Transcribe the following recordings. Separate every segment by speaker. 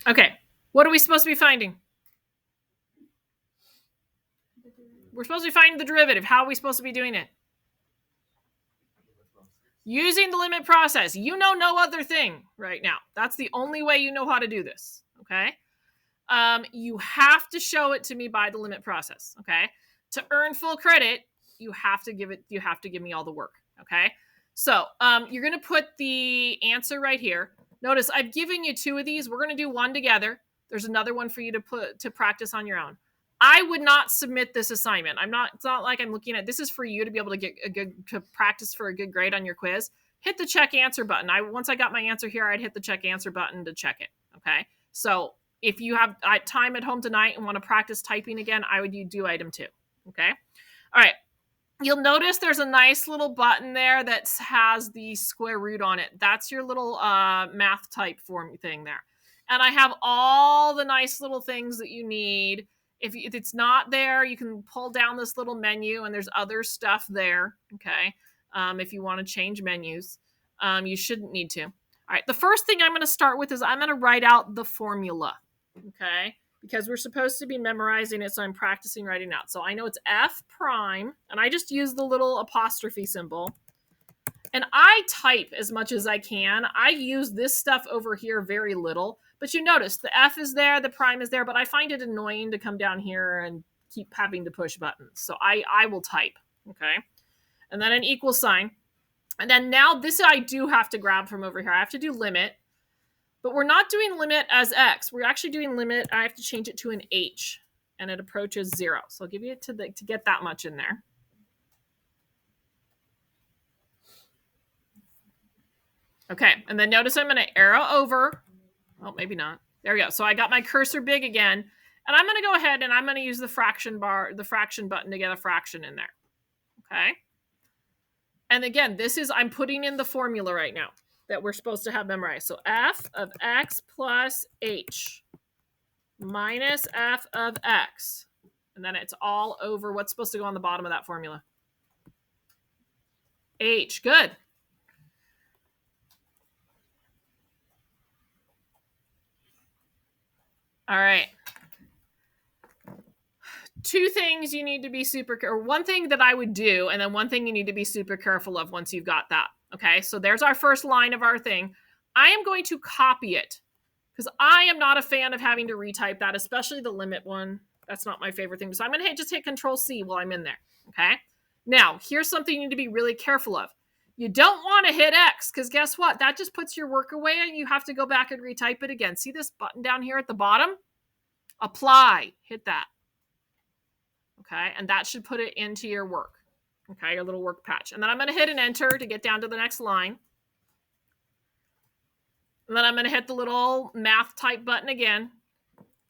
Speaker 1: Okay, what are we supposed to be finding? We're supposed to be finding the derivative. How are we supposed to be doing it? Using the limit process. You know no other thing right now. That's the only way you know how to do this, okay? You have to show it to me by the limit process, okay? To earn full credit, you have to give me all the work, okay? So you're going to put the answer right here. Notice I've given you two of these. We're going to do one together. There's another one for you to practice on your own. I would not submit this assignment. It's not like I'm looking at, this is for you to be able to get to practice for a good grade on your quiz. Hit the check answer button. Once I got my answer here, I'd hit the check answer button to check it. Okay. So if you have time at home tonight and want to practice typing again, I would do item 2. Okay. All right. You'll notice there's a nice little button there that has the square root on it. That's your little math type form thing there. And I have all the nice little things that you need. If it's not there, you can pull down this little menu and there's other stuff there. Okay. If you want to change menus, you shouldn't need to. All right. The first thing I'm going to start with is I'm going to write out the formula. Okay. Because we're supposed to be memorizing it, so I'm practicing writing out. So I know it's F prime, and I just use the little apostrophe symbol. And I type as much as I can. I use this stuff over here very little. But you notice the F is there, the prime is there, but I find it annoying to come down here and keep having to push buttons. So I will type, okay? And then an equal sign. And then now this I do have to grab from over here. I have to do limit. But we're not doing limit as X. We're actually doing limit. I have to change it to an H, and it approaches 0. So I'll give you it to get that much in there. Okay, and then notice I'm going to arrow over. Oh, maybe not. There we go. So I got my cursor big again, and I'm going to go ahead and I'm going to use the fraction button to get a fraction in there. Okay. And again, I'm putting in the formula right now that we're supposed to have memorized. So f of x plus h minus f of x. And then it's all over what's supposed to go on the bottom of that formula. H. Good. All right. Two things you need to be or one thing that I would do, and then one thing you need to be super careful of once you've got that. Okay, so there's our first line of our thing. I am going to copy it because I am not a fan of having to retype that, especially the limit one. That's not my favorite thing. So I'm going to just hit Control C while I'm in there. Okay, now here's something you need to be really careful of. You don't want to hit X because guess what? That just puts your work away and you have to go back and retype it again. See this button down here at the bottom? Apply. Hit that. Okay, and that should put it into your work. Okay, your little work patch. And then I'm going to hit an enter to get down to the next line. And then I'm going to hit the little math type button again.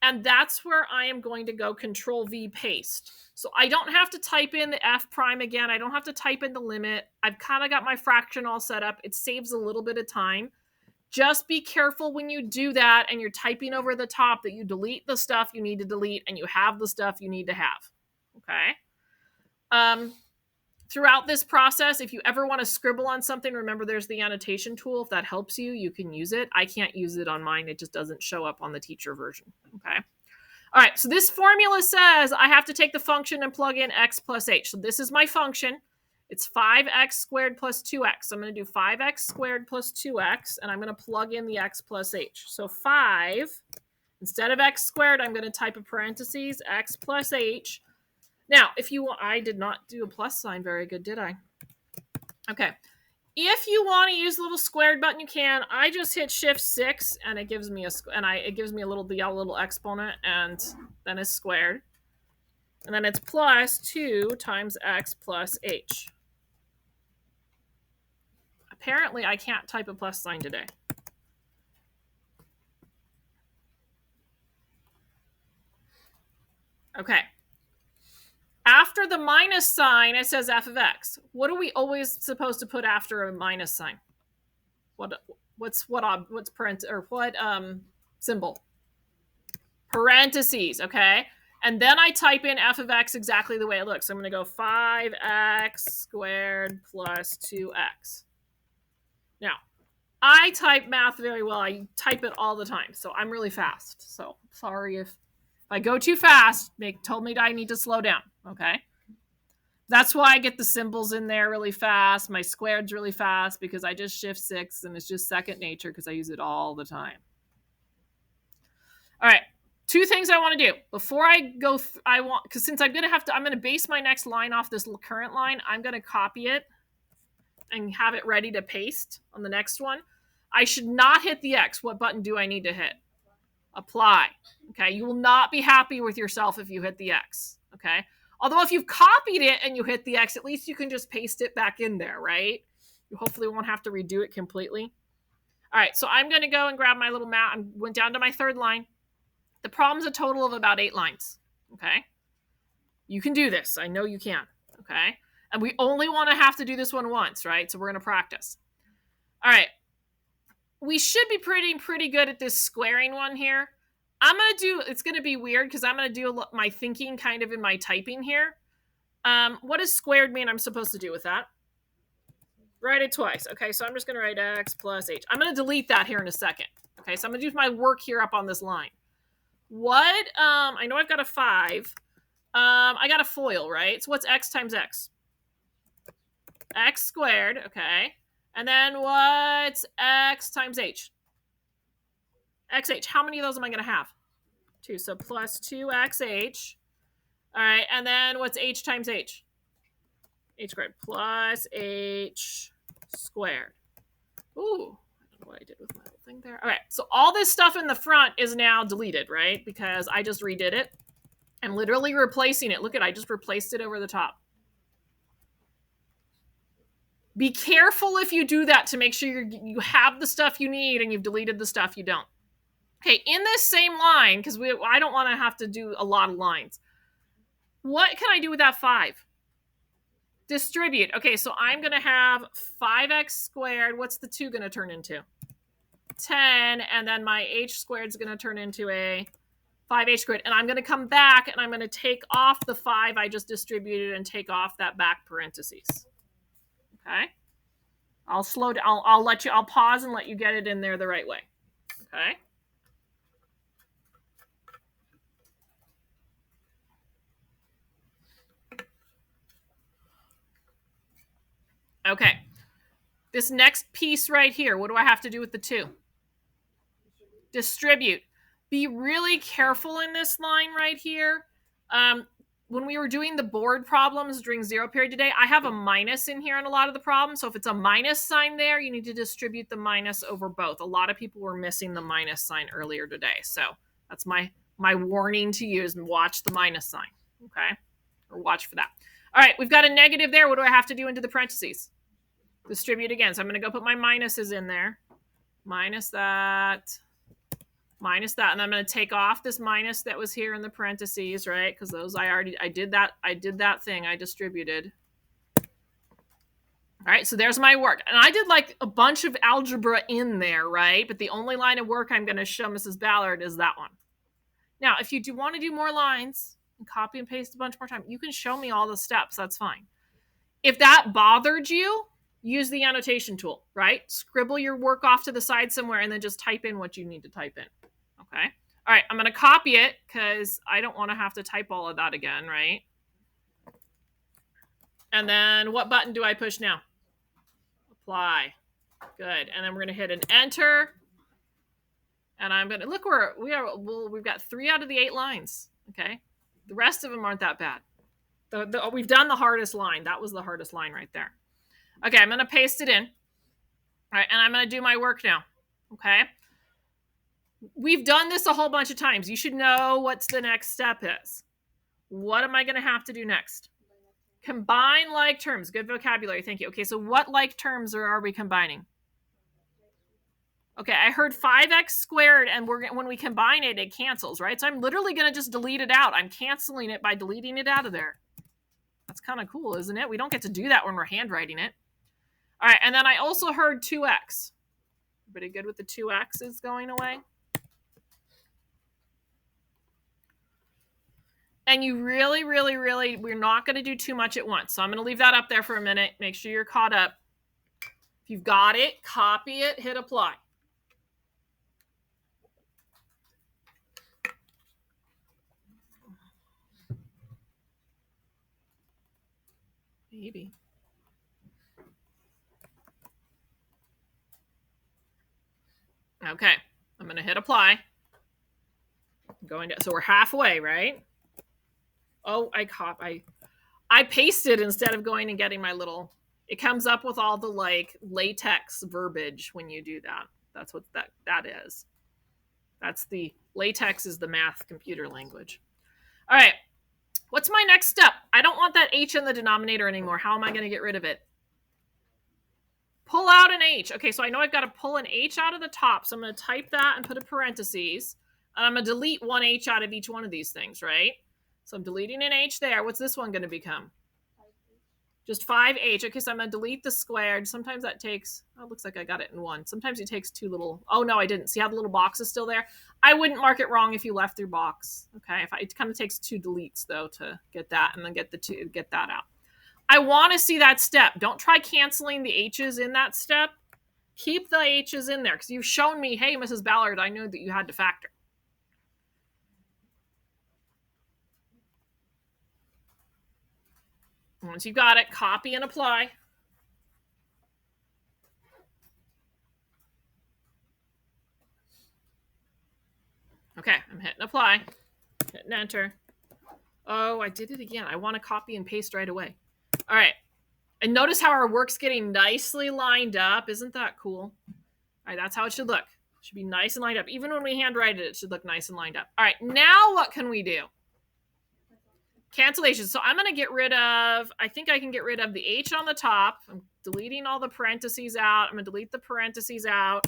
Speaker 1: And that's where I am going to go Control V paste. So I don't have to type in the F prime again. I don't have to type in the limit. I've kind of got my fraction all set up. It saves a little bit of time. Just be careful when you do that and you're typing over the top that you delete the stuff you need to delete and you have the stuff you need to have. Okay. Throughout this process, if you ever want to scribble on something, remember there's the annotation tool. If that helps you, you can use it. I can't use it on mine. It just doesn't show up on the teacher version. Okay. All right. So this formula says I have to take the function and plug in x plus h. So this is my function. It's 5x squared plus 2x. So I'm going to do 5x squared plus 2x, and I'm going to plug in the x plus h. So 5, instead of x squared, I'm going to type a parentheses, x plus h. Now, if you want, I did not do a plus sign very good, did I? Okay. If you want to use the little squared button, you can. I just hit Shift 6, and it gives me a little exponent, and then it's squared, and then it's plus 2 times x plus h. Apparently, I can't type a plus sign today. Okay. After the minus sign, it says f of x. What are we always supposed to put after a minus sign? What symbol? Parentheses, okay? And then I type in f of x exactly the way it looks. So I'm going to go 5x squared plus 2x. Now, I type math very well. I type it all the time, so I'm really fast. So sorry if I go too fast. Told me I need to slow down. Okay. That's why I get the symbols in there really fast. My squared's really fast because I just shift 6 and it's just second nature because I use it all the time. All right. 2 things I want to do before I go. Because since I'm going to base my next line off this current line. I'm going to copy it and have it ready to paste on the next one. I should not hit the X. What button do I need to hit? Apply. Okay. You will not be happy with yourself if you hit the X. Okay. Although if you've copied it and you hit the X, at least you can just paste it back in there, right? You hopefully won't have to redo it completely. All right, so I'm going to go and grab my little mat. I went down to my 3rd line. The problem's a total of about 8 lines, okay? You can do this. I know you can, okay? And we only want to have to do this one once, right? So we're going to practice. All right. We should be pretty good at this squaring one here. It's going to be weird because I'm going to do my thinking kind of in my typing here. What does squared mean I'm supposed to do with that? Write it twice. Okay, so I'm just going to write x plus h. I'm going to delete that here in a second. Okay, so I'm going to do my work here up on this line. I know I've got a 5. I got a FOIL, right? So what's x times x? X squared, okay. And then what's x times h? xh. How many of those am I going to have? 2. So plus 2xh. All right, and then what's h times h? H squared plus h squared. Ooh, I don't know what I did with my little thing there. All right, so all this stuff in the front is now deleted, right? Because I just redid it. I'm literally replacing it. Look at, I just replaced it over the top. Be careful if you do that to make sure you have the stuff you need and you've deleted the stuff you don't. Okay, in this same line, because I don't want to have to do a lot of lines. What can I do with that 5? Distribute. Okay, so I'm going to have 5x squared. What's the 2 going to turn into? 10. And then my h squared is going to turn into a 5h squared. And I'm going to come back and I'm going to take off the 5 I just distributed and take off that back parentheses. Okay. I'll slow down. I'll pause and let you get it in there the right way. Okay. Okay. This next piece right here, what do I have to do with the 2? Distribute. Be really careful in this line right here. When we were doing the board problems during 0 period today, I have a minus in here in a lot of the problems. So if it's a minus sign there, you need to distribute the minus over both. A lot of people were missing the minus sign earlier today. So that's my warning to you is watch the minus sign, okay? Or watch for that. All right, we've got a negative there. What do I have to do into the parentheses? Distribute again. So I'm going to go put my minuses in there. Minus that. Minus that. And I'm going to take off this minus that was here in the parentheses, right? Because those I did that thing. I distributed. All right, so there's my work. And I did like a bunch of algebra in there, right? But the only line of work I'm going to show Mrs. Ballard is that one. Now, if you do want to do more lines and copy and paste a bunch more time, you can show me all the steps. That's fine. If that bothered you, use the annotation tool, right? Scribble your work off to the side somewhere and then just type in what you need to type in. Okay. All right. I'm going to copy it because I don't want to have to type all of that again, right? And then what button do I push now? Apply. Good. And then we're going to hit an enter. And I'm going to look where we've got 3 out of the 8 lines. Okay. The rest of them aren't that bad. We've done the hardest line. That was the hardest line right there. Okay. I'm going to paste it in. All right. And I'm going to do my work now. Okay. We've done this a whole bunch of times. You should know what the next step is. What am I going to have to do next? Combine like terms. Good vocabulary. Thank you. Okay, so what like terms are we combining? Okay, I heard 5x squared, and when we combine it, it cancels, right? So I'm literally going to just delete it out. I'm canceling it by deleting it out of there. That's kind of cool, isn't it? We don't get to do that when we're handwriting it. All right, and then I also heard 2x. Everybody good with the 2x's going away? And you really, we're not going to do too much at once. So I'm going to leave that up there for a minute. Make sure you're caught up. If you've got it, copy it, hit apply. Maybe. Okay, I'm going to hit apply. So we're halfway, right? Oh, I pasted instead of going and getting my little, it comes up with all the like latex verbiage when you do that. That's what that is. That's the latex is the math computer language. All right. What's my next step? I don't want that H in the denominator anymore. How am I going to get rid of it? Pull out an H. Okay, so I know I've got to pull an H out of the top. So I'm going to type that and put a parentheses. And I'm going to delete one H out of each one of these things, right? So I'm deleting an H there. What's this one going to become? Just 5H. Okay, so I'm going to delete the squared. Sometimes that takes, oh, it looks like I got it in one. Sometimes it takes two little, oh, no, I didn't. See how the little box is still there? I wouldn't mark it wrong if you left your box. Okay, it kind of takes two deletes, though, to get that and then get that out. I want to see that step. Don't try canceling the H's in that step. Keep the H's in there because you've shown me, hey, Mrs. Ballard, I know that you had to factor. Once you've got it, copy and apply. Okay, I'm hitting apply, hitting enter. Oh, I did it again. I want to copy and paste right away. All right. And notice how our work's getting nicely lined up. Isn't that cool? All right, that's how it should look. It should be nice and lined up. Even when we handwrite it, it should look nice and lined up. All right, now what can we do? Cancellation. So I'm going to get rid of, I think I can get rid of the H on the top. I'm deleting all the parentheses out. I'm going to delete the parentheses out.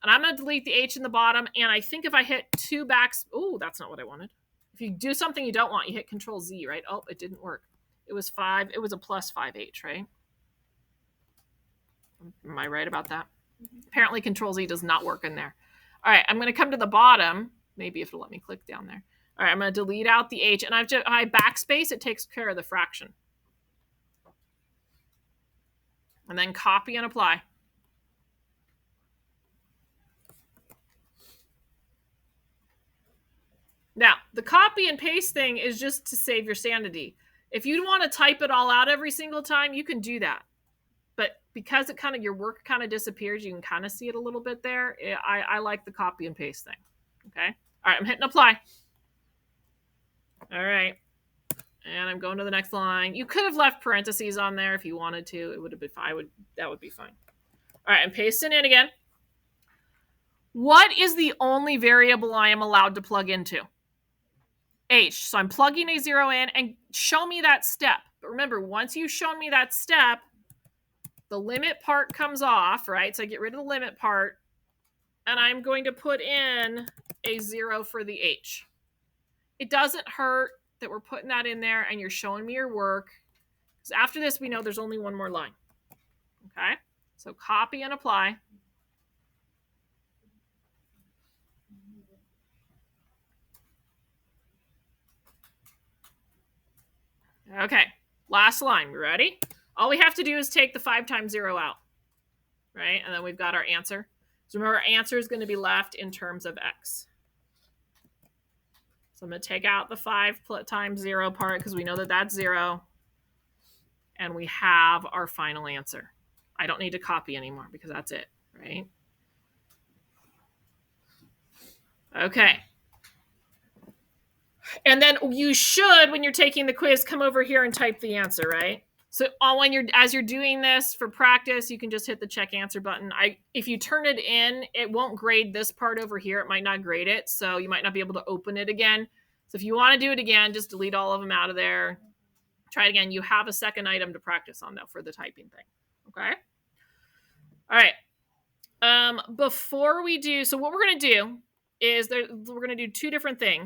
Speaker 1: And I'm going to delete the H in the bottom. And I think if I hit two backs, oh, that's not what I wanted. If you do something you don't want, you hit Control Z, right? Oh, it didn't work. It was 5. It was a plus 5H, right? Am I right about that? Apparently Control Z does not work in there. All right, I'm going to come to the bottom. Maybe if it'll let me click down there. All right, I'm going to delete out the H. And I backspace. It takes care of the fraction. And then copy and apply. Now, the copy and paste thing is just to save your sanity. If you want to type it all out every single time, you can do that. But because it kind of, your work kind of disappears, you can kind of see it a little bit there. I like the copy and paste thing. Okay. All right, I'm hitting apply. All right. And I'm going to the next line. You could have left parentheses on there if you wanted to. It would have been fine. That would be fine. All right, I'm pasting in again. What is the only variable I am allowed to plug into? H. So I'm plugging a 0 in and show me that step. But remember, once you've shown me that step, the limit part comes off, right? So I get rid of the limit part, and I'm going to put in a 0 for the H. It doesn't hurt that we're putting that in there and you're showing me your work. Because after this, we know there's only one more line. Okay? So copy and apply. Okay, last line. You ready? All we have to do is take the 5 times 0 out, right? And then we've got our answer. So remember, our answer is going to be left in terms of x. So I'm going to take out the 5 times 0 part because we know that that's 0. And we have our final answer. I don't need to copy anymore because that's it, right? Okay. And then you should, when you're taking the quiz, come over here and type the answer, right? So as you're doing this for practice, you can just hit the check answer button. If you turn it in, it won't grade this part over here. It might not grade it, so you might not be able to open it again. So if you want to do it again, just delete all of them out of there. Try it again. You have a second item to practice on, though, for the typing thing. Okay? All right. Before we do, so what we're going to do is we're going to do two different things.